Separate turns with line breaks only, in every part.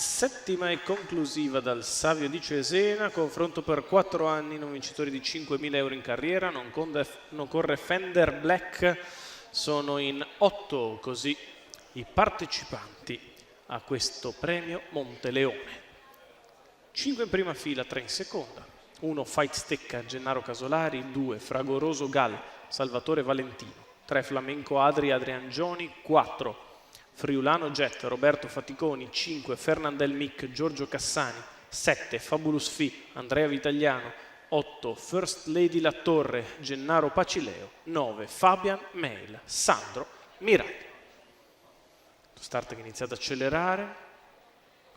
Settima e conclusiva dal Savio di Cesena, confronto per 4 anni, non vincitori di 5.000 euro in carriera, non corre Fender Black, sono in 8 così i partecipanti a questo premio Monteleone. 5 in prima fila, 3 in seconda, 1 Fight Stecca Gennaro Casolari, 2 Fragoroso Gal Salvatore Valentino, 3 Flamenco Adri Adrian Gioni, 4 Friulano Jet Roberto Faticoni, 5 Fernandel Mic Giorgio Cassani, 7 Fabulous Fee Andrea Vitagliano, 8 First Lady La Torre Gennaro Pacileo, 9 Fabian Mail Sandro Miraglia. Start che inizia ad accelerare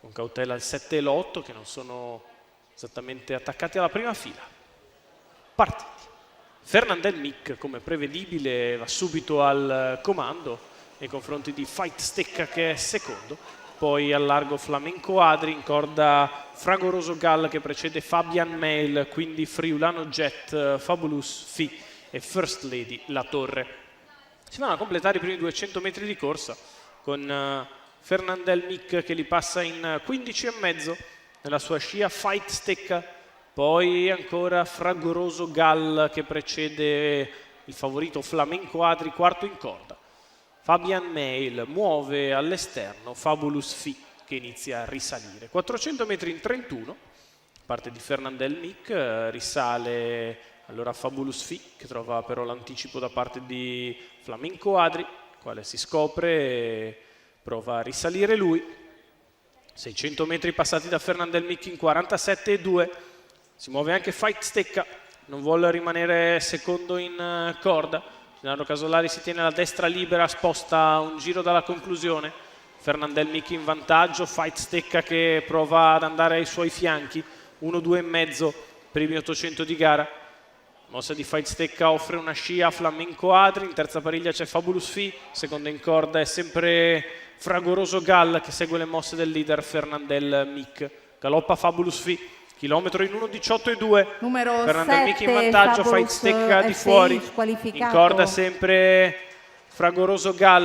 con cautela il 7 e l'8 che non sono esattamente attaccati alla prima fila. Partiti. Fernandel Mic, come prevedibile, va subito al comando nei confronti di Fight Stecca che è secondo, poi al largo Flamenco Adri, in corda Fragoroso Gal che precede Fabian Mail, quindi Friulano Jet, Fabulous Fee e First Lady La Torre. Si vanno a completare i primi 200 metri di corsa con Fernandel Mic che li passa in 15,5 nella sua scia Fight Stecca, poi ancora Fragoroso Gal che precede il favorito Flamenco Adri, quarto in corda. Fabian Mail muove all'esterno Fabulous Fee che inizia a risalire. 400 metri in 31, parte di Fernandel Mic, risale allora Fabulous Fee che trova però l'anticipo da parte di Flamenco Adri, quale si scopre e prova a risalire lui. 600 metri passati da Fernandel Mic in 47,2, si muove anche Fight Stecca, non vuole rimanere secondo in corda. Gennaro Casolari si tiene alla destra libera, sposta un giro dalla conclusione. Fernandel Mic in vantaggio, Fight Stecca che prova ad andare ai suoi fianchi, 1-2,5 primi 800 di gara. Mossa di Fight Stecca offre una scia a Flamenco Adri, in terza pariglia c'è Fabulous Fee, seconda in corda è sempre Fragoroso Gal che segue le mosse del leader Fernandel Mic. Galoppa Fabulous Fee, chilometro in 1:18,2.
Numero
Fernandel Mic in
7,
vantaggio, Fight
Fabulous
Stecca di
FI
fuori,
squalificato.
in corda sempre Fragoroso Gal.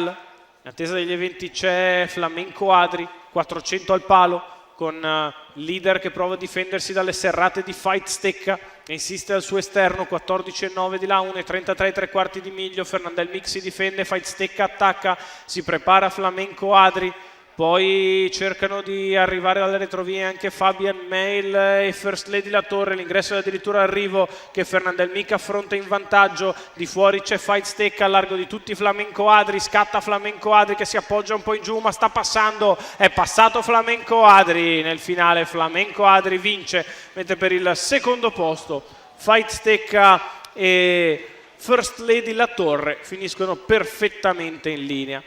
In attesa degli eventi c'è Flamenco Adri, 400 al palo, con leader che prova a difendersi dalle serrate di Fight Stecca e insiste al suo esterno, 14,9 di là, 1,33 tre quarti di miglio. Fernandel Mic si difende, Fight Stecca attacca, si prepara Flamenco Adri, poi cercano di arrivare dalle retrovie anche Fabian Mail e First Lady La Torre. L'ingresso è addirittura arrivo che Fernandel Mic affronta in vantaggio, di fuori c'è Fight Stecca, al largo di tutti Flamenco Adri, scatta Flamenco Adri che si appoggia un po' in giù ma sta passando, è passato Flamenco Adri. Nel finale Flamenco Adri vince, mentre per il secondo posto Fight Stecca e First Lady La Torre finiscono perfettamente in linea.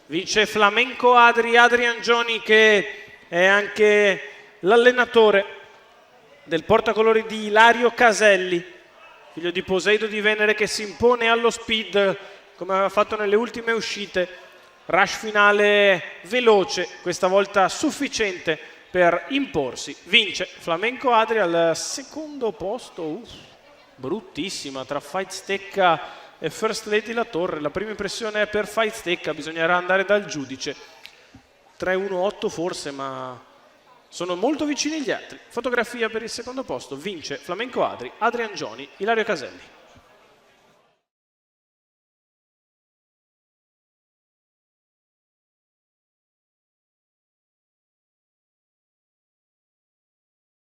Vince Flamenco Adri, Adrian Gioni che è anche l'allenatore del portacolori di Ilario Caselli, figlio di Poseido di Venere che si impone allo speed come aveva fatto nelle ultime uscite. Rush finale veloce, questa volta sufficiente per imporsi. Vince Flamenco Adri al secondo posto, bruttissima tra Fight Stecca e First Lady La Torre. La prima impressione è per Fight Stecca, bisognerà andare dal giudice. 3-1-8 forse, ma sono molto vicini gli altri. Fotografia per il secondo posto, vince Flamenco Adri, Adrian Gioni, Ilario Caselli.